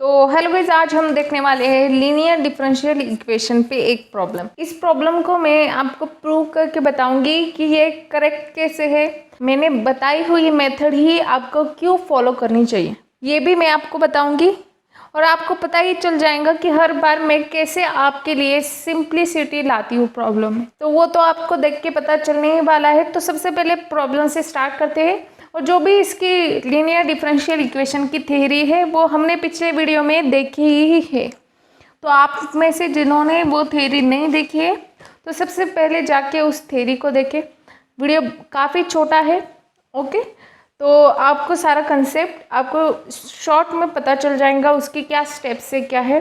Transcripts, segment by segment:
तो hello guys, आज हम देखने वाले हैं लीनियर डिफरेंशियल इक्वेशन पे एक प्रॉब्लम। इस प्रॉब्लम को मैं आपको प्रूव करके बताऊंगी कि ये करेक्ट कैसे है। मैंने बताई हुई मेथड ही आपको क्यों फॉलो करनी चाहिए ये भी मैं आपको बताऊंगी, और आपको पता ही चल जाएगा कि हर बार मैं कैसे आपके लिए सिंप्लिसिटी लाती हूँ प्रॉब्लम में। तो वो तो आपको देख के पता चलने ही वाला है। तो सबसे पहले प्रॉब्लम से स्टार्ट करते हैं, और जो भी इसकी लीनियर डिफरेंशियल इक्वेशन की थ्योरी है वो हमने पिछले वीडियो में देखी ही है। तो आप में से जिन्होंने वो थ्योरी नहीं देखी है तो सबसे पहले जाके उस थ्योरी को देखें। वीडियो काफ़ी छोटा है, ओके। तो आपको सारा कंसेप्ट आपको शॉर्ट में पता चल जाएगा, उसकी क्या स्टेप्स है क्या है।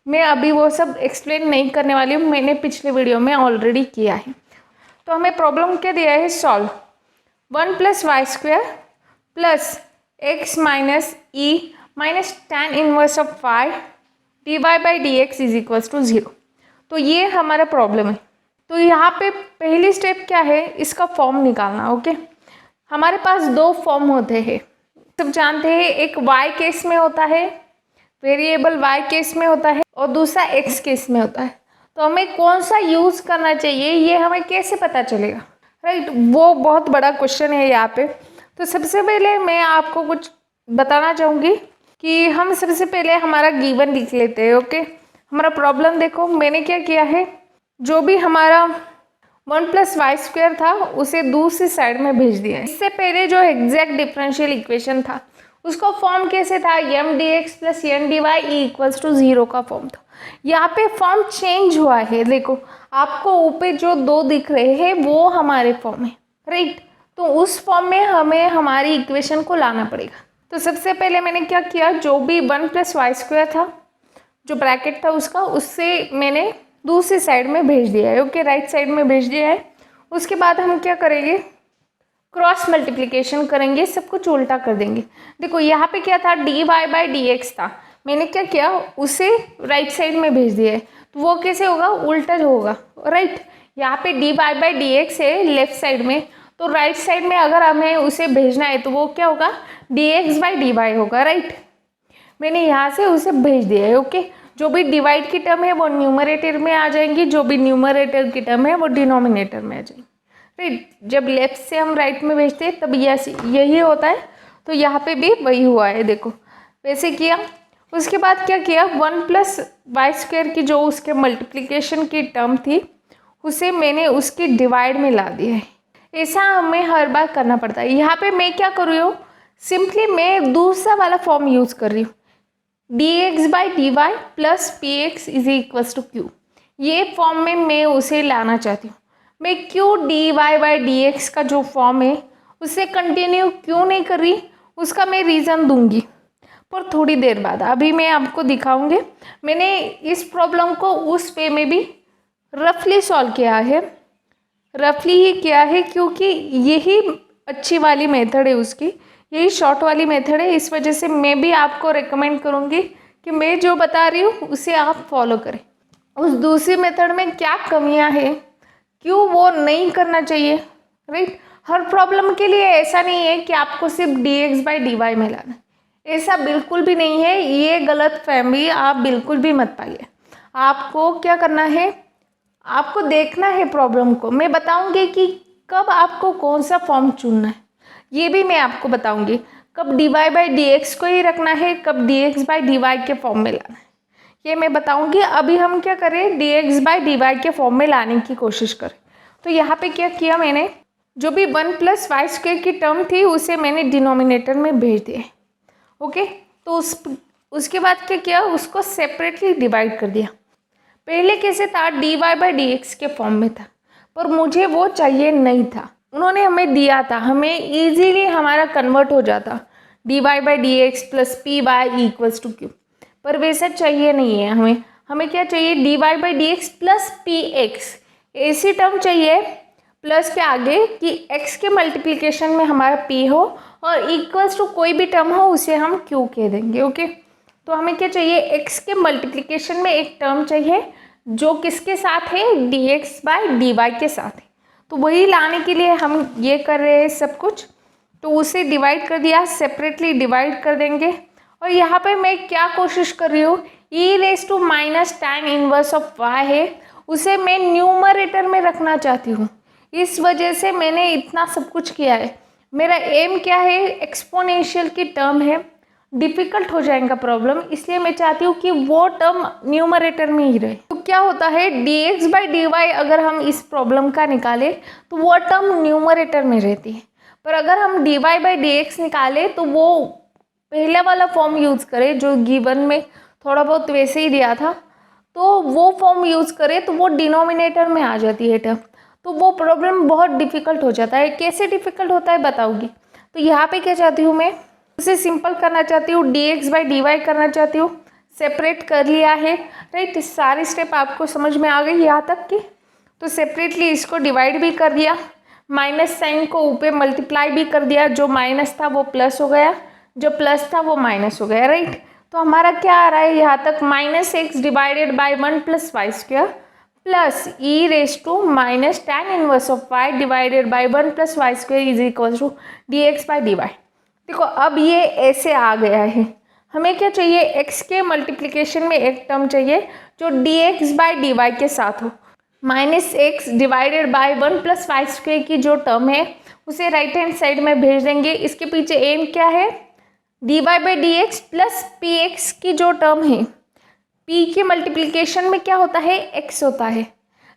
मैं अभी वो सब एक्सप्लेन नहीं करने वाली हूँ, मैंने पिछले वीडियो में ऑलरेडी किया है। तो हमें प्रॉब्लम क्या दिया है, solve 1 + y² plus x minus e minus tan inverse of phi dy/dx is equals to 0। तो ये हमारा प्रॉब्लम है। तो यहाँ पे पहली स्टेप क्या है, इसका फॉर्म निकालना, ओके। हमारे पास दो फॉर्म होते हैं, सब जानते हैं। एक y केस में होता है, वेरिएबल y केस में होता है, और दूसरा x केस में होता है। तो हमें कौन सा यूज़ करना चाहिए ये हमें कैसे पता चलेगा, राइट। वो बहुत बड़ा क्वेश्चन है यहाँ पे। तो सबसे पहले मैं आपको कुछ बताना चाहूँगी कि हम सबसे पहले हमारा गिवन लिख लेते हैं, ओके। हमारा प्रॉब्लम देखो, मैंने क्या किया है, जो भी हमारा 1 + y² था उसे दूसरी साइड में भेज दिया है। इससे पहले जो एग्जैक्ट डिफरेंशियल इक्वेशन था उसका फॉर्म कैसे था, m/dx + n/dy = 0 का फॉर्म था। यहाँ पे फॉर्म चेंज हुआ है, देखो आपको ऊपर जो दो दिख रहे हैं वो हमारे फॉर्म है, राइट। तो उस फॉर्म में हमें हमारी इक्वेशन को लाना पड़ेगा। तो सबसे पहले मैंने क्या किया, जो भी 1 + y² था, जो ब्रैकेट था उसका, उससे मैंने दूसरी साइड में भेज दिया है, ओके, राइट साइड में भेज दिया है। उसके बाद हम क्या करेंगे, क्रॉस मल्टीप्लिकेशन करेंगे, सब कुछ उल्टा कर देंगे। देखो यहाँ पे क्या था, dy/dx था, मैंने क्या किया उसे राइट साइड में भेज दिया है। तो वो कैसे होगा, उल्टा होगा, राइट। यहाँ पे dy/dx है लेफ्ट साइड में, तो राइट साइड में अगर हमें उसे भेजना है तो वो क्या होगा, dx/dy होगा, राइट। मैंने यहाँ से उसे भेज दिया है, ओके। जो भी डिवाइड की टर्म है वो न्यूमरेटर में आ जाएंगी, जो भी न्यूमरेटर की टर्म है वो डिनोमिनेटर में आ जाएंगी, राइट। जब लेफ्ट से हम राइट में भेजते हैं तब यही होता है। तो यहाँ पे भी वही हुआ है, देखो वैसे किया। उसके बाद क्या किया, 1 + y² की जो उसके मल्टीप्लिकेशन की टर्म थी उसे मैंने उसकी डिवाइड में ला दिया है। ऐसा हमें हर बार करना पड़ता है। यहाँ पे मैं क्या कर रही हूँ, सिंपली मैं दूसरा वाला फॉर्म यूज़ कर रही हूँ, dx/dy + px = q। ये फॉर्म में मैं उसे लाना चाहती हूँ। मैं क्यों dy/dx का जो फॉर्म है उसे कंटिन्यू क्यों नहीं कर रही, उसका मैं रीज़न दूंगी पर थोड़ी देर बाद। अभी मैं आपको दिखाऊंगी। मैंने इस प्रॉब्लम को उस वे में भी रफली सॉल्व किया है, रफली ही किया है, क्योंकि यही अच्छी वाली मेथड है उसकी, यही शॉर्ट वाली मेथड है। इस वजह से मैं भी आपको रेकमेंड करूँगी कि मैं जो बता रही हूँ उसे आप फॉलो करें। उस दूसरी मेथड में क्या कमियाँ हैं, क्यों वो नहीं करना चाहिए, राइट। हर प्रॉब्लम के लिए ऐसा नहीं है कि आपको सिर्फ dx/dy में लाना, ऐसा बिल्कुल भी नहीं है। ये गलत फहमी आप बिल्कुल भी मत पाइए। आपको क्या करना है, आपको देखना है प्रॉब्लम को। मैं बताऊंगी कि कब आपको कौन सा फॉर्म चुनना है, ये भी मैं आपको बताऊंगी। कब dy/dx को ही रखना है, कब dx/dy के फॉर्म में लाना है, ये मैं बताऊंगी। अभी हम क्या करें, dx/dy के फॉर्म में लाने की कोशिश करें। तो यहाँ पे क्या किया मैंने, जो भी 1 + y² की टर्म थी उसे मैंने डिनोमिनेटर में भेज दिया, ओके। तो उसके बाद क्या किया, उसको सेपरेटली डिवाइड कर दिया। पहले कैसे था, dy/dx के फॉर्म में था, पर मुझे वो चाहिए नहीं था। उन्होंने हमें दिया था, हमें इजीली हमारा कन्वर्ट हो जाता dy/dx + py = q, पर वैसा चाहिए नहीं है हमें। हमें क्या चाहिए, dy/dx + px, ऐसी टर्म चाहिए प्लस के आगे कि x के मल्टीप्लिकेशन में हमारा p हो और इक्वल्स टू कोई भी टर्म हो उसे हम q कह देंगे, ओके। तो हमें क्या चाहिए, x के मल्टीप्लिकेशन में एक टर्म चाहिए जो किसके साथ है, dx/dy के साथ है। तो वही लाने के लिए हम ये कर रहे हैं सब कुछ। तो उसे डिवाइड कर दिया, सेपरेटली डिवाइड कर देंगे और यहाँ पे मैं क्या कोशिश कर रही हूँ, e raise to minus tan inverse of y है, उसे मैं न्यूमरेटर में रखना चाहती हूँ। इस वजह से मैंने इतना सब कुछ किया है। मेरा एम क्या है, एक्सपोनेंशियल की टर्म है, डिफ़िकल्ट हो जाएगा प्रॉब्लम, इसलिए मैं चाहती हूँ कि वो टर्म न्यूमरेटर में ही रहे। तो क्या होता है, dx बाई dy अगर हम इस प्रॉब्लम का निकालें तो वो टर्म न्यूमरेटर में रहती है, पर अगर हम dy बाई dx निकालें तो वो पहला वाला फॉर्म यूज़ करें जो गिवन में थोड़ा बहुत वैसे ही दिया था, तो वो फॉर्म यूज़ करें तो वो डिनोमिनेटर में आ जाती है टर्म, तो वो प्रॉब्लम बहुत डिफ़िकल्ट हो जाता है। कैसे डिफ़िकल्ट होता है बताऊँगी। तो यहाँ पे क्या चाहती हूँ मैं, उसे सिंपल करना चाहती हूँ, dx बाई dy करना चाहती हूँ, सेपरेट कर लिया है, राइट। सारी स्टेप आपको समझ में आ गई यहाँ तक की। तो सेपरेटली इसको डिवाइड भी कर दिया, माइनस साइन को ऊपर मल्टीप्लाई भी कर दिया, जो माइनस था वो प्लस हो गया, जो प्लस था वो माइनस हो गया, राइट। तो हमारा क्या आ रहा है यहाँ तक, minus x divided by 1 plus y square plus e raise to minus tan inverse of y divided by 1 plus y square is equal to dx by dy। देखो अब ये ऐसे आ गया है, हमें क्या चाहिए, x के मल्टीप्लिकेशन में एक टर्म चाहिए जो dx बाई dy के साथ हो। Minus x divided by 1 plus y square की जो टर्म है उसे राइट हैंड साइड में भेज देंगे। इसके पीछे एम क्या है, dy by dx plus px की जो टर्म है, p के मल्टीप्लिकेशन में क्या होता है, x होता है,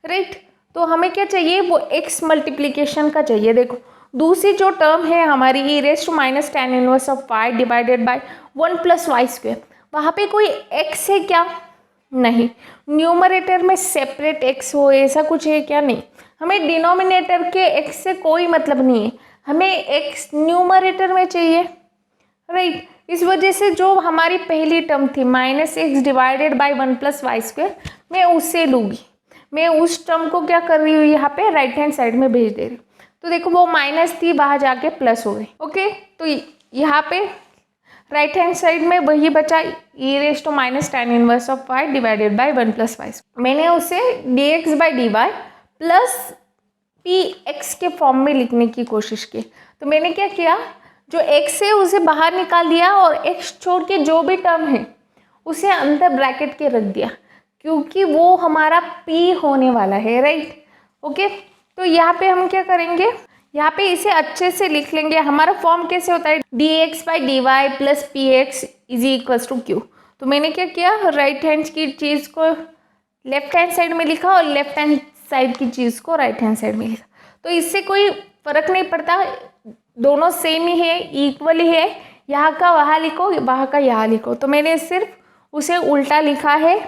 राइट। तो हमें क्या चाहिए, वो x मल्टीप्लिकेशन का चाहिए। देखो दूसरी जो टर्म है हमारी e raise to minus tan inverse of y divided by 1 plus y square, वहाँ पे कोई x है क्या, नहीं। न्यूमरेटर में सेपरेट x हो ऐसा कुछ है क्या, नहीं। हमें डिनोमिनेटर के x से कोई मतलब नहीं है, हमें x न्यूमरेटर में चाहिए, राइट। इस वजह से जो हमारी पहली टर्म थी minus x divided by 1 plus y square, मैं उससे लूँगी, मैं उस टर्म को क्या कर रही हूँ, यहाँ पे राइट हैंड साइड में भेज दे रही हूँ। तो देखो वो माइनस थी, बाहर जाके प्लस हो गई, ओके। तो यहाँ पे राइट हैंड साइड में वही बचा, e raise to minus tan inverse of y divided by 1 plus y. मैंने उसे dx by dy plus px के फॉर्म में लिखने की कोशिश की। तो मैंने क्या किया, जो x है उसे बाहर निकाल दिया और x छोड़ के जो भी टर्म है उसे अंदर ब्रैकेट के रख दिया, क्योंकि वो हमारा p होने वाला है, राइट, ओके। तो यहाँ पे हम क्या करेंगे, यहाँ पे इसे अच्छे से लिख लेंगे। हमारा फॉर्म कैसे होता है, dx by dy plus px is equals to q। तो मैंने क्या किया, राइट हैंड की चीज़ को लेफ्ट हैंड साइड में लिखा और लेफ्ट हैंड साइड की चीज़ को राइट हैंड साइड में लिखा। तो इससे कोई फ़र्क नहीं पड़ता, दोनों सेम ही है, इक्वल ही है, यहाँ का वहाँ लिखो, वहाँ का यहाँ लिखो। तो मैंने सिर्फ उसे उल्टा लिखा है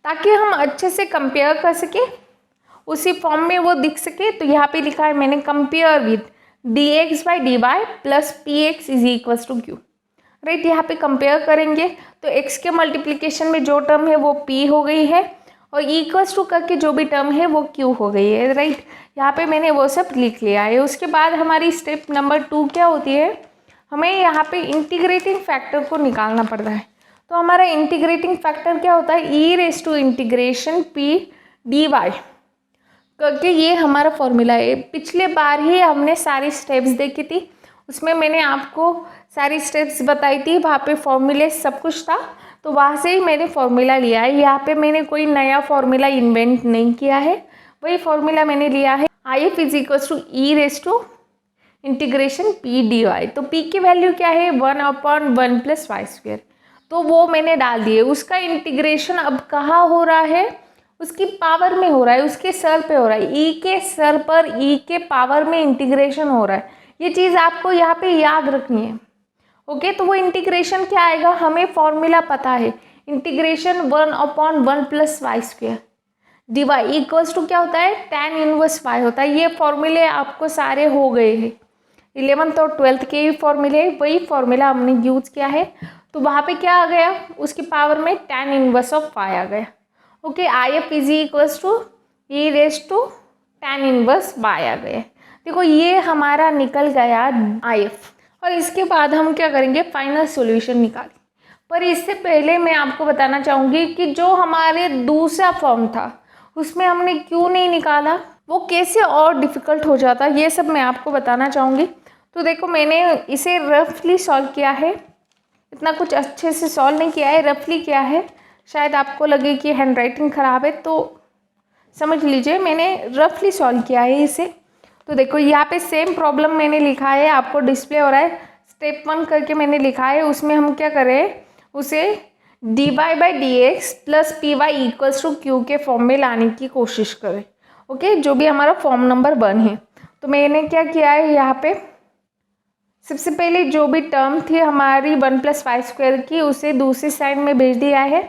ताकि हम अच्छे से कंपेयर कर सके, उसी फॉर्म में वो दिख सके। तो यहाँ पे लिखा है मैंने, compare with dx by dy plus px is equals to q, right. यहाँ पे कंपेयर करेंगे तो x के मल्टीप्लिकेशन में जो टर्म है वो p हो गई है और इक्वल्स टू करके जो भी टर्म है वो q हो गई है, राइट। यहाँ पे मैंने वो सब लिख लिया है। उसके बाद हमारी स्टेप नंबर 2 क्या होती है, हमें यहाँ पे इंटीग्रेटिंग फैक्टर को निकालना पड़ता है। तो हमारा इंटीग्रेटिंग फैक्टर क्या होता है, e raise to integration p dy करके, ये हमारा फॉर्मूला है। पिछले बार ही हमने सारी स्टेप्स देखी थी, उसमें मैंने आपको सारी स्टेप्स बताई थी, वहाँ पे फॉर्मूले सब कुछ था, तो वहाँ से ही मैंने फॉर्मूला लिया है। यहाँ पे मैंने कोई नया फॉर्मूला इन्वेंट नहीं किया है, वही फॉर्मूला मैंने लिया है, IF is equals to e raise to integration p dy। तो p की वैल्यू क्या है, 1/1 प्लस वाई स्क्वायर, तो वो मैंने डाल दिए। उसका इंटीग्रेशन अब कहाँ हो रहा है, उसकी पावर में हो रहा है, उसके सर पे हो रहा है, ई के सर पर ई के पावर में इंटीग्रेशन हो रहा है। ये चीज़ आपको यहाँ पे याद रखनी है, ओके। तो वो इंटीग्रेशन क्या आएगा, हमें फॉर्मूला पता है, integration 1/1 plus y square dy equals to क्या होता है, tan इनवर्स वाई होता है। ये फॉर्मूले आपको सारे हो गए हैं, 11th और 12th के ही फॉर्मूले, वही फॉर्मूला हमने यूज़ किया है। तो वहाँ पे क्या आ गया, उसकी पावर में tan इनवर्स ऑफ वाई आ गया, okay. IF is equals to e raise to tan inverse y आ गया। देखो ये हमारा निकल गया IF, और इसके बाद हम क्या करेंगे, फाइनल सॉल्यूशन निकालें। पर इससे पहले मैं आपको बताना चाहूँगी कि जो हमारे दूसरा फॉर्म था उसमें हमने क्यों नहीं निकाला, वो कैसे और डिफ़िकल्ट हो जाता, ये सब मैं आपको बताना चाहूँगी। तो देखो मैंने इसे रफली सॉल्व किया है, इतना कुछ अच्छे से सॉल्व नहीं किया है, रफली किया है। शायद आपको लगे कि हैंड राइटिंग ख़राब है, तो समझ लीजिए मैंने रफली सॉल्व किया है इसे। तो देखो यहाँ पे सेम प्रॉब्लम मैंने लिखा है, आपको डिस्प्ले हो रहा है, स्टेप 1 करके मैंने लिखा है। उसमें हम क्या करें, उसे dy by d x plus p y equals to q के फॉर्म में लाने की कोशिश करें। ओके, जो भी हमारा फॉर्म नंबर 1 है। तो मैंने क्या किया है यहाँ पे, सबसे पहले जो भी टर्म थी हमारी 1 + y² की, उसे दूसरी साइड में भेज दिया है।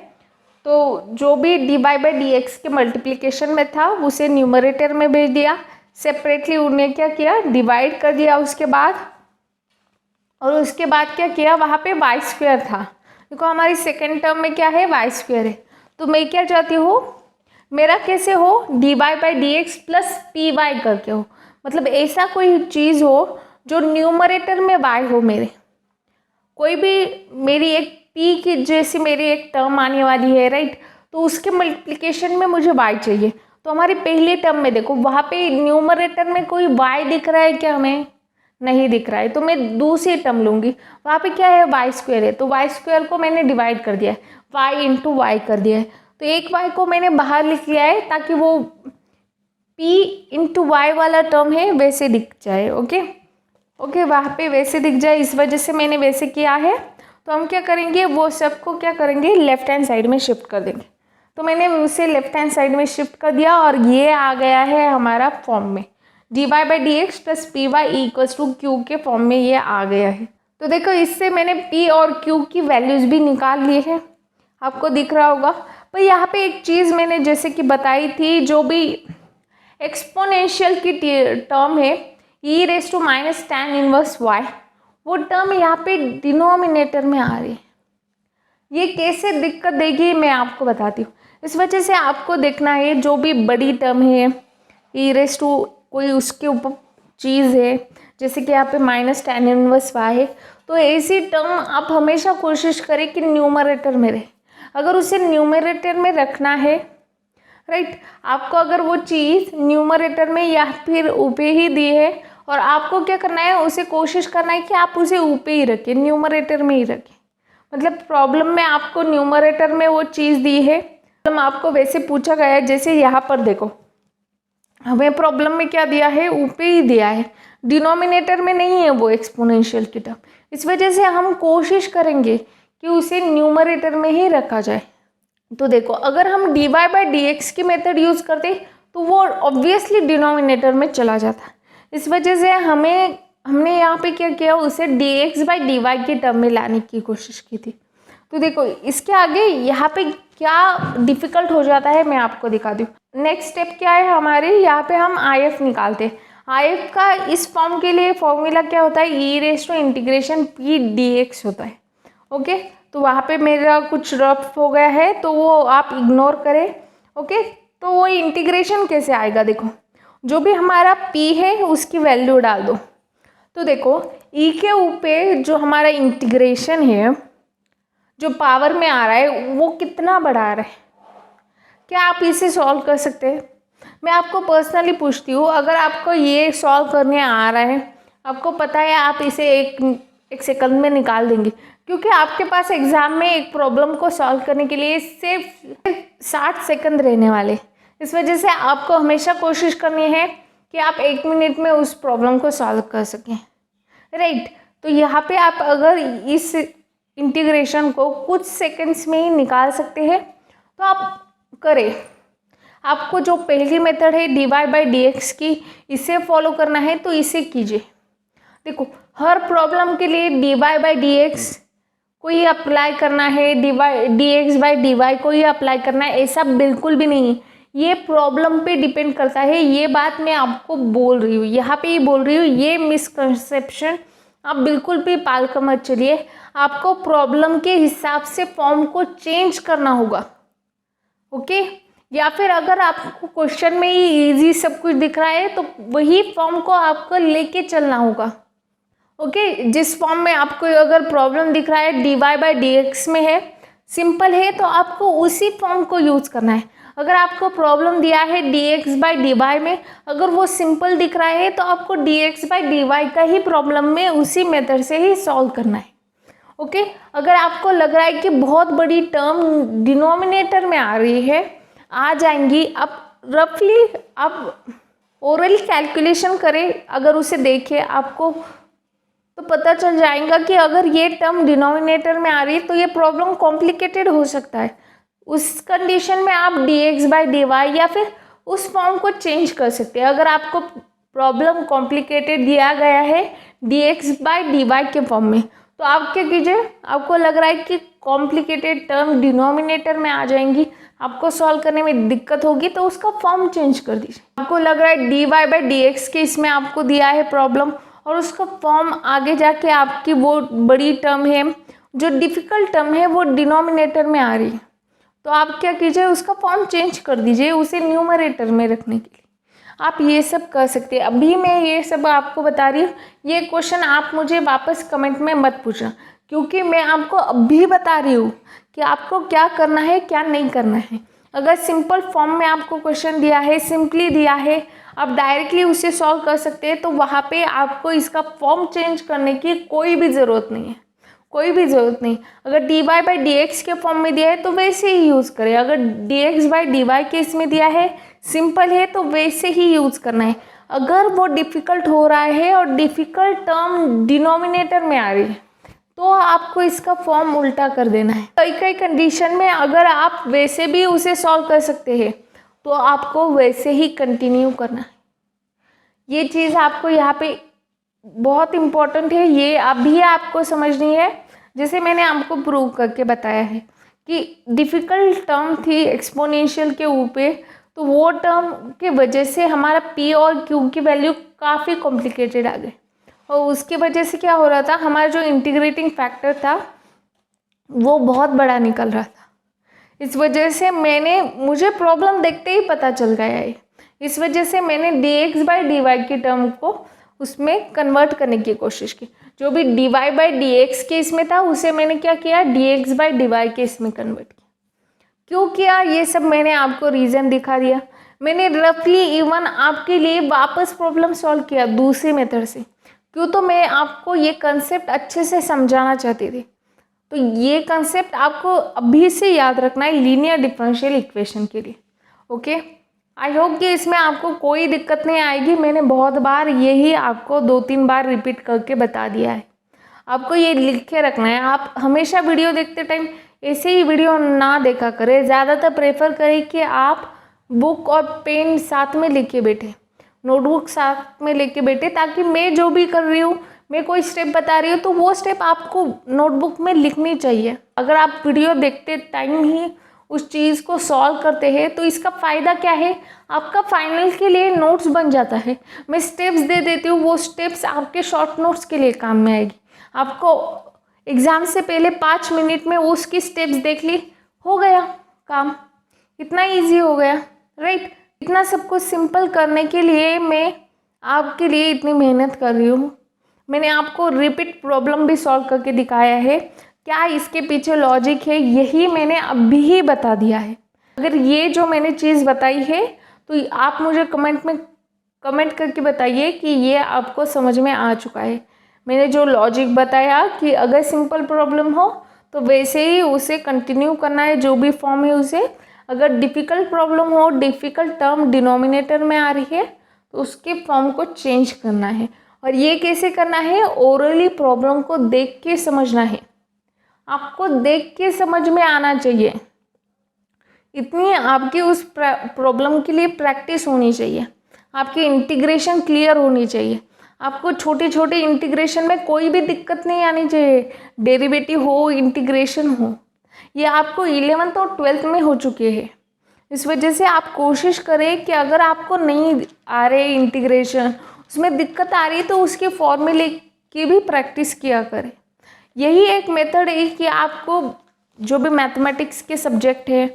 तो जो भी dy बाई डी एक्स के मल्टीप्लिकेशन में था उसे न्यूमरेटर में भेज दिया। सेपरेटली उन्हें क्या किया, डिवाइड कर दिया उसके बाद, और उसके बाद क्या किया, वहाँ पे y² था। देखो हमारी सेकेंड टर्म में क्या है, y² है। तो मैं क्या चाहती हूँ, मेरा कैसे हो, dy by d x plus p y करके हो, मतलब ऐसा कोई चीज़ हो जो न्यूमरेटर में y हो मेरे। कोई भी मेरी एक p की जैसी मेरी एक टर्म आने वाली है, राइट, तो उसके मल्टीप्लिकेशन में मुझे y चाहिए। तो हमारी पहली टर्म में देखो वहाँ पे न्यूमरेटर में कोई y दिख रहा है क्या, हमें नहीं दिख रहा है, तो मैं दूसरी टर्म लूँगी। वहाँ पे क्या है, y² है, तो y² को मैंने डिवाइड कर दिया है, y इंटू वाई कर दिया है। तो एक y को मैंने बाहर लिख लिया है ताकि वो p इंटू वाई वाला टर्म है वैसे दिख जाए। ओके, वहाँ पे वैसे दिख जाए, इस वजह से मैंने वैसे किया है। तो हम क्या करेंगे, वो सबको क्या करेंगे, लेफ्ट हैंड साइड में शिफ्ट कर देंगे। तो मैंने उसे लेफ्ट हैंड साइड में शिफ्ट कर दिया और ये आ गया है हमारा फॉर्म में, dy by d x plus p y equals to q के फॉर्म में ये आ गया है। तो देखो इससे मैंने p और q की वैल्यूज़ भी निकाल ली है, आपको दिख रहा होगा। पर यहाँ पे एक चीज़ मैंने जैसे कि बताई थी, जो भी एक्सपोनेंशियल की टर्म है e raise to minus tan inverse y, वो टर्म यहाँ पे डिनोमिनेटर में आ रही है। ये कैसे दिक्कत देगी मैं आपको बताती हूँ। इस वजह से आपको देखना है, जो भी बड़ी टर्म है e रेस टू कोई उसके ऊपर चीज़ है, जैसे कि यहाँ पे माइनस tan इनवर्स y है, तो ऐसी टर्म आप हमेशा कोशिश करें कि न्यूमरेटर में रहे। अगर उसे न्यूमरेटर में रखना है, राइट, आपको अगर वो चीज़ न्यूमरेटर में या फिर ऊपर ही दी है, और आपको क्या करना है, उसे कोशिश करना है कि आप उसे ऊपर ही रखें, न्यूमरेटर में ही रखें। मतलब प्रॉब्लम में आपको न्यूमरेटर में वो चीज़ दी है, प्रॉब्लम आपको वैसे पूछा गया है, जैसे यहाँ पर देखो हमें प्रॉब्लम में क्या दिया है, ऊपर ही दिया है, डिनोमिनेटर में नहीं है वो एक्सपोनेंशियल की टर्म। इस वजह से हम कोशिश करेंगे कि उसे न्यूमरेटर में ही रखा जाए। तो देखो अगर हम dy बाई डी एक्स की मेथड यूज़ करते तो वो ऑब्वियसली डिनोमिनेटर में चला जाता। इस वजह से हमने यहाँ पे क्या किया, उसे dx बाई डी वाई की टर्म में लाने की कोशिश की थी। तो देखो इसके आगे यहाँ पे क्या डिफ़िकल्ट हो जाता है मैं आपको दिखा दूँ। नेक्स्ट स्टेप क्या है हमारे, यहाँ पे हम IF निकालते हैं। IF का इस फॉर्म के लिए फॉर्मूला क्या होता है, e raise to integration p dx होता है। ओके, तो वहाँ पे मेरा कुछ रफ हो गया है, तो वो आप इग्नोर करें। ओके, तो वो इंटीग्रेशन कैसे आएगा, देखो जो भी हमारा p है उसकी वैल्यू डाल दो। तो देखो e के ऊपर जो हमारा इंटीग्रेशन है, जो पावर में आ रहा है, वो कितना बड़ा आ रहा है, क्या आप इसे सॉल्व कर सकते हैं? मैं आपको पर्सनली पूछती हूँ, अगर आपको ये सॉल्व करने आ रहा है, आपको पता है आप इसे एक सेकंड में निकाल देंगे, क्योंकि आपके पास एग्ज़ाम में एक प्रॉब्लम को सॉल्व करने के लिए सिर्फ 60 सेकंड रहने वाले। इस वजह से आपको हमेशा कोशिश करनी है कि आप 1 मिनट में उस प्रॉब्लम को सॉल्व कर सकें, राइट। तो यहाँ पे आप अगर इस इंटीग्रेशन को कुछ सेकंड्स में ही निकाल सकते हैं तो आप करें। आपको जो पहली मेथड है dy बाई डी एक्स की, इसे फॉलो करना है तो इसे कीजिए। देखो हर प्रॉब्लम के लिए dy बाई डी एक्स को ही अप्लाई करना है, dx बाई dy को ही अप्लाई करना है, ऐसा बिल्कुल भी नहीं है। ये प्रॉब्लम पे डिपेंड करता है, ये बात मैं आपको बोल रही हूँ, यहाँ पे ही बोल रही हूँ। ये मिसकंसेप्शन आप बिल्कुल भी पाल कर मत चलिए। आपको प्रॉब्लम के हिसाब से फॉर्म को चेंज करना होगा, ओके। या फिर अगर आपको क्वेश्चन में ही इजी सब कुछ दिख रहा है तो वही फॉर्म को आपको लेके चलना होगा, ओके। जिस फॉर्म में आपको अगर प्रॉब्लम दिख रहा है dy बाई डी एक्स में है, सिंपल है, तो आपको उसी फॉर्म को यूज़ करना है। अगर आपको प्रॉब्लम दिया है dx बाई डी वाई में, अगर वो सिंपल दिख रहा है तो आपको dx बाई डी वाई का ही प्रॉब्लम में उसी मेथड से ही सॉल्व करना है, ओके। अगर आपको लग रहा है कि बहुत बड़ी टर्म डिनोमिनेटर में आ रही है, आ जाएंगी, आप रफली आप ओरली कैलकुलेशन करें, अगर उसे देखें आपको तो पता चल जाएगा कि अगर ये टर्म डिनोमिनेटर में आ रही है तो ये प्रॉब्लम कॉम्प्लिकेटेड हो सकता है। उस कंडीशन में आप dx/dy या फिर उस फॉर्म को चेंज कर सकते हैं। अगर आपको प्रॉब्लम कॉम्प्लिकेटेड दिया गया है dx/dy के फॉर्म में, तो आप क्या कीजिए, आपको लग रहा है कि कॉम्प्लिकेटेड टर्म डिनोमिनेटर में आ जाएंगी, आपको सॉल्व करने में दिक्कत होगी, तो उसका फॉर्म चेंज कर दीजिए। आपको लग रहा है dy/dx के इसमें आपको दिया है प्रॉब्लम, और उसका फॉर्म आगे जाके आपकी वो बड़ी टर्म है, जो डिफ़िकल्ट टर्म है, वो डिनोमिनेटर में आ रही है, तो आप क्या कीजिए, उसका फॉर्म चेंज कर दीजिए उसे न्यूमरेटर में रखने के लिए। आप ये सब कर सकते हैं। अभी मैं ये सब आपको बता रही हूँ, ये क्वेश्चन आप मुझे वापस कमेंट में मत पूछना, क्योंकि मैं आपको अभी बता रही हूँ कि आपको क्या करना है क्या नहीं करना है। अगर सिंपल फॉर्म में आपको क्वेश्चन दिया है, सिंपली दिया है, आप डायरेक्टली उसे सॉल्व कर सकते हैं, तो वहाँ पे आपको इसका फॉर्म चेंज करने की कोई भी ज़रूरत नहीं है, कोई भी ज़रूरत नहीं। अगर dy/dx के फॉर्म में दिया है तो वैसे ही यूज़ करें, अगर dx/dy के इसमें दिया है, सिंपल है, तो वैसे ही यूज़ करना है। अगर वो डिफ़िकल्ट हो रहा है और डिफ़िकल्ट टर्म डिनोमिनेटर में आ रही है, तो आपको इसका फॉर्म उल्टा कर देना है। कई कई कंडीशन में अगर आप वैसे भी उसे सॉल्व कर सकते हैं, तो आपको वैसे ही कंटिन्यू करना है। ये चीज़ आपको यहाँ पे बहुत इम्पोर्टेंट है, ये अभी आपको समझनी है। जैसे मैंने आपको प्रूव करके बताया है कि डिफ़िकल्ट टर्म थी एक्सपोनेंशियल के ऊपर, तो वो टर्म के वजह से हमारा p और q की वैल्यू काफ़ी कॉम्प्लिकेटेड आ गई, और उसकी वजह से क्या हो रहा था, हमारा जो इंटीग्रेटिंग फैक्टर था वो बहुत बड़ा निकल रहा था। इस वजह से मुझे प्रॉब्लम देखते ही पता चल गया है, इस वजह से मैंने dx/dy की टर्म को उसमें कन्वर्ट करने की कोशिश की। जो भी dy/dx के इसमें था उसे मैंने क्या किया, dx/dy के इसमें कन्वर्ट किया। क्यों किया, ये सब मैंने आपको रीज़न दिखा दिया। मैंने रफली इवन आपके लिए वापस प्रॉब्लम सॉल्व किया दूसरी मेथड से, क्यों, तो मैं आपको ये कंसेप्ट अच्छे से समझाना चाहती थी। तो ये कंसेप्ट आपको अभी से याद रखना है लीनियर डिफरेंशियल इक्वेशन के लिए। ओके, आई होप कि इसमें आपको कोई दिक्कत नहीं आएगी। मैंने बहुत बार यही आपको 2-3 बार रिपीट करके बता दिया है। आपको ये लिख के रखना है। आप हमेशा वीडियो देखते टाइम ऐसे ही वीडियो ना देखा करें, ज़्यादातर प्रेफर करें कि आप बुक और पेन साथ में लेके बैठे, नोटबुक साथ में लेके बैठे, ताकि मैं जो भी कर रही हूँ, मैं कोई स्टेप बता रही हूँ, तो वो स्टेप आपको नोटबुक में लिखनी चाहिए। अगर आप वीडियो देखते टाइम ही उस चीज़ को सॉल्व करते हैं, तो इसका फ़ायदा क्या है, आपका फाइनल के लिए नोट्स बन जाता है। मैं स्टेप्स दे देती हूँ, वो स्टेप्स आपके शॉर्ट नोट्स के लिए काम में आएगी। आपको एग्ज़ाम से पहले 5 मिनट में उसकी स्टेप्स देख ली, हो गया काम, इतना इजी हो गया, राइट। इतना सब कुछ सिंपल करने के लिए मैं आपके लिए इतनी मेहनत कर रही हूँ। मैंने आपको रिपीट प्रॉब्लम भी सॉल्व करके दिखाया है, क्या इसके पीछे लॉजिक है, यही मैंने अभी ही बता दिया है। अगर ये जो मैंने चीज़ बताई है, तो आप मुझे कमेंट करके बताइए कि ये आपको समझ में आ चुका है। मैंने जो लॉजिक बताया कि अगर सिंपल प्रॉब्लम हो तो वैसे ही उसे कंटिन्यू करना है, जो भी फॉर्म है उसे। अगर डिफ़िकल्ट प्रॉब्लम हो, डिफ़िकल्ट टर्म डिनोमिनेटर में आ रही है, तो उसके फॉर्म को चेंज करना है। और ये कैसे करना है, ओरली प्रॉब्लम को देख के समझना है। आपको देख के समझ में आना चाहिए, इतनी आपकी उस प्रॉब्लम के लिए प्रैक्टिस होनी चाहिए, आपकी इंटीग्रेशन क्लियर होनी चाहिए। आपको छोटे छोटे इंटीग्रेशन में कोई भी दिक्कत नहीं आनी चाहिए, डेरिवेटिव हो, इंटीग्रेशन हो, ये आपको 11th और 12th में हो चुके हैं। इस वजह से आप कोशिश करें कि अगर आपको नहीं आ रहे इंटीग्रेशन, उसमें दिक्कत आ रही है, तो उसके फॉर्मूले की भी प्रैक्टिस किया करें। यही एक मेथड है कि आपको जो भी मैथमेटिक्स के सब्जेक्ट है,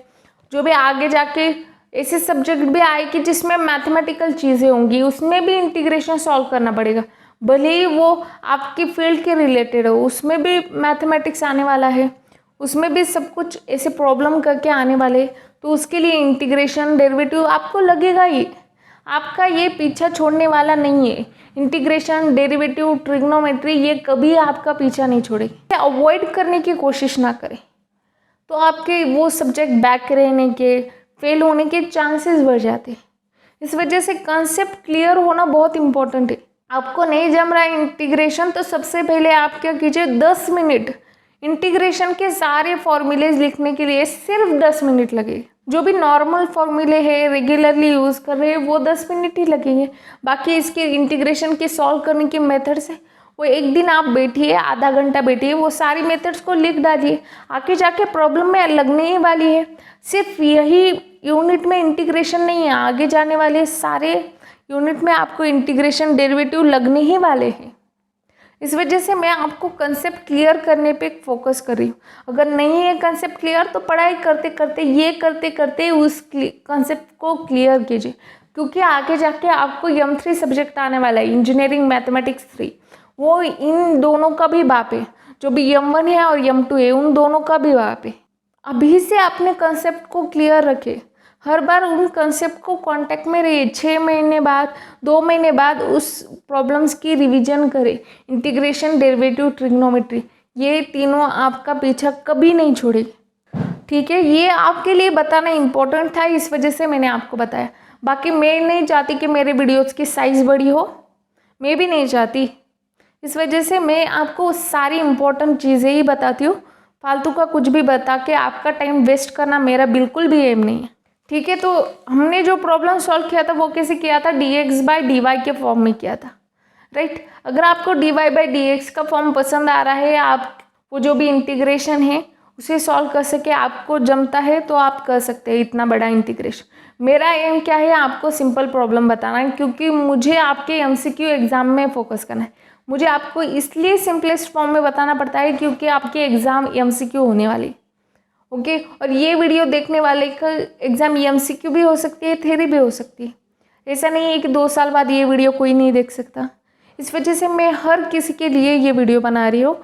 जो भी आगे जाके ऐसे सब्जेक्ट भी आए कि जिसमें मैथमेटिकल चीज़ें होंगी, उसमें भी इंटीग्रेशन सॉल्व करना पड़ेगा, भले ही वो आपकी फील्ड के रिलेटेड हो, उसमें भी मैथमेटिक्स आने वाला है, उसमें भी सब कुछ ऐसे प्रॉब्लम करके आने वाले, तो उसके लिए इंटीग्रेशन डेरिवेटिव आपको लगेगा ही। आपका ये पीछा छोड़ने वाला नहीं है। इंटीग्रेशन, डेरिवेटिव, ट्रिग्नोमेट्री ये कभी आपका पीछा नहीं छोड़ेगी। अवॉइड करने की कोशिश ना करें तो आपके वो सब्जेक्ट बैक रहने के, फेल होने के चांसेस बढ़ जाते हैं। इस वजह से कंसेप्ट क्लियर होना बहुत इंपॉर्टेंट है। आपको नहीं जम रहा है इंटीग्रेशन तो सबसे पहले आप क्या कीजिए, 10 मिनट इंटीग्रेशन के सारे फॉर्मूलेज लिखने के लिए सिर्फ 10 मिनट लगेगा। जो भी नॉर्मल फॉर्मूले है रेगुलरली यूज़ कर रहे हैं वो 10 मिनट ही लगेंगे। बाकी इसके इंटीग्रेशन के सॉल्व करने के मेथड्स है वो एक दिन आप बैठिए, आधा घंटा बैठिए, वो सारी मेथड्स को लिख डालिए, आगे जाके प्रॉब्लम में लगने ही वाली है। सिर्फ यही यूनिट में इंटीग्रेशन नहीं है, आगे जाने वाले सारे यूनिट में आपको इंटीग्रेशन, डेरिवेटिव लगने ही वाले हैं। इस वजह से मैं आपको कंसेप्ट क्लियर करने पे फोकस कर रही हूँ। अगर नहीं है कंसेप्ट क्लियर तो पढ़ाई करते करते, ये करते करते उस कंसेप्ट को क्लियर कीजिए, क्योंकि आगे जाके आपको M3 सब्जेक्ट आने वाला है, इंजीनियरिंग मैथमेटिक्स 3, वो इन दोनों का भी बाप है। जो भी M1 है और M2 है उन दोनों का भी बाप है। अभी से अपने कंसेप्ट को क्लियर रखें। हर बार उन कंसेप्ट को कांटेक्ट में रहिए। 6 महीने बाद, 2 महीने बाद उस प्रॉब्लम्स की रिवीजन करें। इंटीग्रेशन, डेरिवेटिव, ट्रिग्नोमेट्री ये तीनों आपका पीछा कभी नहीं छोड़ेगी। ठीक है, ये आपके लिए बताना इम्पोर्टेंट था, इस वजह से मैंने आपको बताया। बाकी मैं नहीं चाहती कि मेरे वीडियोज़ की साइज़ बड़ी हो, मैं भी नहीं चाहती। इस वजह से मैं आपको सारी इम्पोर्टेंट चीज़ें ही बताती हूँ। फालतू का कुछ भी बता के आपका टाइम वेस्ट करना मेरा बिल्कुल भी एम नहीं है। ठीक है, तो हमने जो प्रॉब्लम सॉल्व किया था वो कैसे किया था, dx/dy के फॉर्म में किया था, राइट। अगर आपको dy/dx का फॉर्म पसंद आ रहा है, आप वो जो भी इंटीग्रेशन है उसे सॉल्व कर सके, आपको जमता है तो आप कर सकते हैं इतना बड़ा इंटीग्रेशन। मेरा एम क्या है, आपको सिंपल प्रॉब्लम बताना है, क्योंकि मुझे आपके MCQ एग्ज़ाम में फोकस करना है। मुझे आपको इसलिए सिंपलेस्ट फॉर्म में बताना पड़ता है क्योंकि आपके एग्ज़ाम MCQ होने वाली, ओके। और ये वीडियो देखने वाले का एग्ज़ाम MCQ भी हो सकती है, थ्योरी भी हो सकती है। ऐसा नहीं है कि 2 साल बाद ये वीडियो कोई नहीं देख सकता। इस वजह से मैं हर किसी के लिए ये वीडियो बना रही हूँ।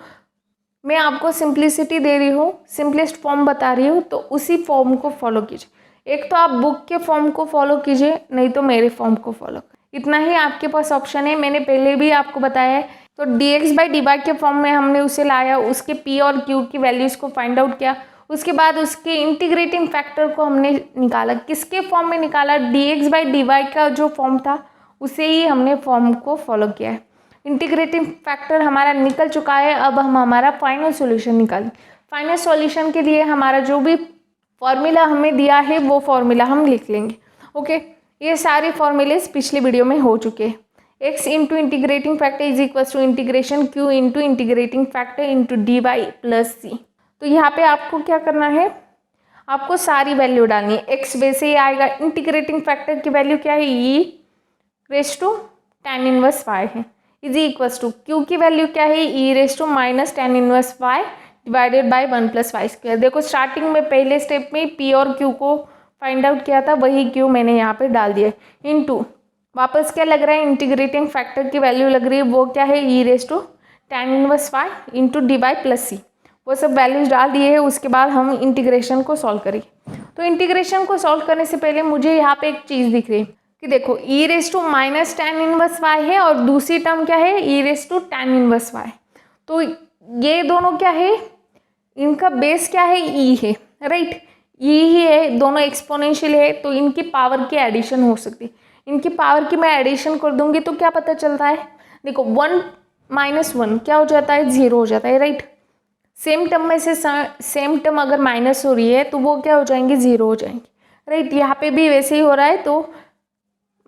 मैं आपको सिंप्लिसिटी दे रही हूँ, सिंपलेस्ट फॉर्म बता रही हूँ, तो उसी फॉर्म को फॉलो कीजिए। एक तो आप बुक के फॉर्म को फॉलो कीजिए, नहीं तो मेरे फॉर्म को फॉलो कीजिए। इतना ही आपके पास ऑप्शन है। मैंने पहले भी आपको बताया है। तो dx/dy के फॉर्म में हमने उसे लाया, उसके p और q की वैल्यूज़ को फाइंड आउट किया, उसके बाद उसके इंटीग्रेटिंग फैक्टर को हमने निकाला। किसके फॉर्म में निकाला, dx/dy का जो फॉर्म था उसे ही हमने फॉर्म को फॉलो किया है। इंटीग्रेटिंग फैक्टर हमारा निकल चुका है। अब हम हमारा फाइनल सॉल्यूशन निकालें। फाइनल सॉल्यूशन के लिए हमारा जो भी फॉर्मूला हमें दिया है वो फॉर्मूला हम लिख लेंगे, ओके। ये सारे फॉर्मूलेस पिछले वीडियो में हो चुके हैं। x into integrating factor is equal to integration q into integrating factor into dy plus c। तो यहाँ पे आपको क्या करना है, आपको सारी वैल्यू डालनी है। x वैसे ही आएगा, इंटीग्रेटिंग फैक्टर की वैल्यू क्या है, e raise to tan inverse y है, इज इक्वल्स टू q की वैल्यू क्या है, e raise to minus tan inverse y divided by 1 plus y square. देखो स्टार्टिंग में पहले स्टेप में p और q को फाइंड आउट किया था, वही q मैंने यहाँ पे डाल दिया। इनटू वापस क्या लग रहा है, इंटीग्रेटिंग फैक्टर की वैल्यू लग रही है, वो क्या है, e raise to tan inverse y into D Y plus C. वो सब वैल्यूज डाल दिए है। उसके बाद हम इंटीग्रेशन को सॉल्व करेंगे। तो इंटीग्रेशन को सॉल्व करने से पहले मुझे यहाँ पे एक चीज़ दिख रही है कि देखो e raise to minus tan inverse y है और दूसरी टर्म क्या है, e raise to tan inverse y। तो ये दोनों क्या है, इनका बेस क्या है, e है, राइट। e ही है, दोनों एक्सपोनेंशियल है, तो इनकी पावर की एडिशन हो सकती है। इनकी पावर की मैं एडिशन कर दूंगी तो क्या पता चलता है, देखो 1 माइनस 1 क्या हो जाता है, 0 हो जाता है, राइट। सेम टर्म में से सेम टर्म अगर माइनस हो रही है तो वो क्या हो जाएंगे, 0 हो जाएंगे, राइट। यहाँ पे भी वैसे ही हो रहा है, तो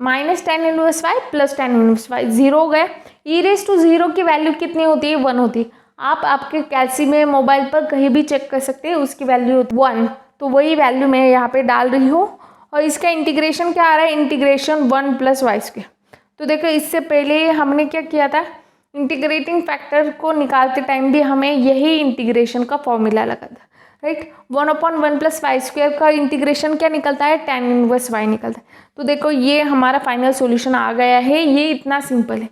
minus tan inverse y plus tan inverse y 0 हो गया। e रेस टू 0 की वैल्यू कितनी होती है, 1 होती है। आप आपके कैलसी में मोबाइल पर कहीं भी चेक कर सकते हैं, उसकी वैल्यू 1। तो वही वैल्यू मैं यहाँ पे डाल रही हूँ। और इसका इंटीग्रेशन क्या आ रहा है, इंटीग्रेशन 1 प्लस वाई स्क्वायर। तो देखो इससे पहले हमने क्या किया था, इंटीग्रेटिंग फैक्टर को निकालते टाइम भी हमें यही इंटीग्रेशन का फॉर्मूला लगा था, राइट। 1/1 प्लस वाई स्क्वायर का इंटीग्रेशन क्या निकलता है, tan इनवर्स y निकलता है। तो देखो ये हमारा फाइनल सॉल्यूशन आ गया है। ये इतना सिंपल है।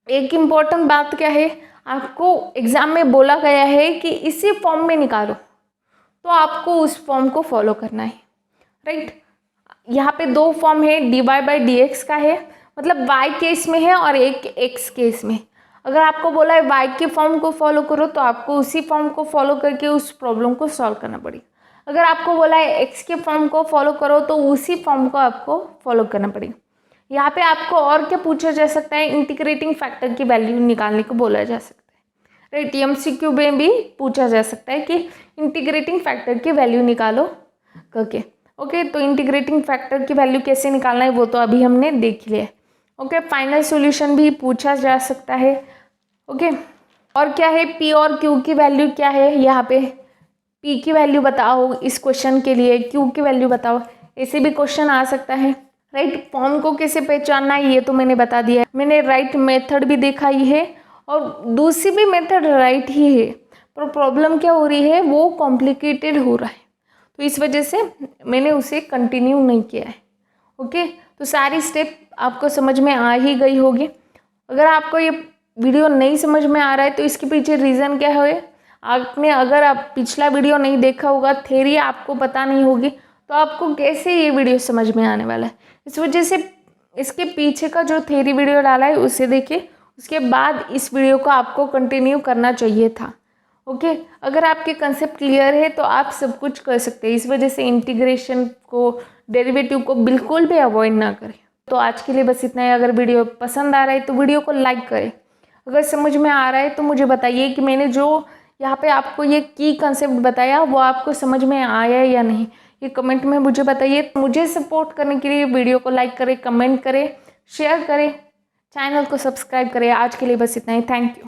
एक इम्पॉर्टेंट बात क्या है, आपको एग्जाम में बोला गया है कि इसी फॉर्म में निकालो, तो आपको उस फॉर्म को फॉलो करना है, राइट। यहाँ पे दो फॉर्म है, dy/dx का है, मतलब y केस में है और एक x केस में। अगर आपको बोला है y के फॉर्म को फॉलो करो तो आपको उसी फॉर्म को फॉलो करके उस प्रॉब्लम को सॉल्व करना पड़ेगा। अगर आपको बोला है x के फॉर्म को फॉलो करो तो उसी फॉर्म को आपको फॉलो करना पड़ेगा। यहाँ पे आपको और क्या पूछा जा सकता है, इंटीग्रेटिंग फैक्टर की वैल्यू निकालने को बोला जा सकता है, राइट। MCQ में भी पूछा जा सकता है कि इंटीग्रेटिंग फैक्टर की वैल्यू निकालो करके। ओके, तो इंटीग्रेटिंग फैक्टर की वैल्यू कैसे निकालना है वो तो अभी हमने देख लिया है। ओके, फाइनल सॉल्यूशन भी पूछा जा सकता है। ओके, और क्या है, P और Q की वैल्यू क्या है, यहाँ पे P की वैल्यू बताओ इस क्वेश्चन के लिए, Q की वैल्यू बताओ, ऐसे भी क्वेश्चन आ सकता है, राइट। फॉर्म को कैसे पहचानना है ये तो मैंने बता दिया है, मैंने राइट मेथड भी दिखाई है और दूसरी भी मेथड राइट ही है, पर प्रॉब्लम क्या हो रही है, वो कॉम्प्लिकेटेड हो रहा है, तो इस वजह से मैंने उसे कंटिन्यू नहीं किया है। ओके, तो सारी स्टेप आपको समझ में आ ही गई होगी। अगर आपको ये वीडियो नहीं समझ में आ रहा है तो इसके पीछे रीज़न क्या है, आपने अगर आप पिछला वीडियो नहीं देखा होगा, थ्योरी आपको पता नहीं होगी, तो आपको कैसे ये वीडियो समझ में आने वाला है। इस वजह से इसके पीछे का जो थ्योरी वीडियो डाला है उसे देखिए, उसके बाद इस वीडियो को आपको कंटिन्यू करना चाहिए था। ओके, अगर आपके कंसेप्ट क्लियर है तो आप सब कुछ कर सकते हैं। इस वजह से इंटीग्रेशन को, डेरिवेटिव को बिल्कुल भी अवॉइड ना करें। तो आज के लिए बस इतना है। अगर वीडियो पसंद आ रहा है तो वीडियो को लाइक करें। अगर समझ में आ रहा है तो मुझे बताइए कि मैंने जो यहाँ पे आपको ये की कंसेप्ट बताया वो आपको समझ में आया या नहीं, ये कमेंट में मुझे बताइए। मुझे सपोर्ट करने के लिए वीडियो को लाइक करें, कमेंट करें, शेयर करें, चैनल को सब्सक्राइब करें। आज के लिए बस इतना ही। Thank you.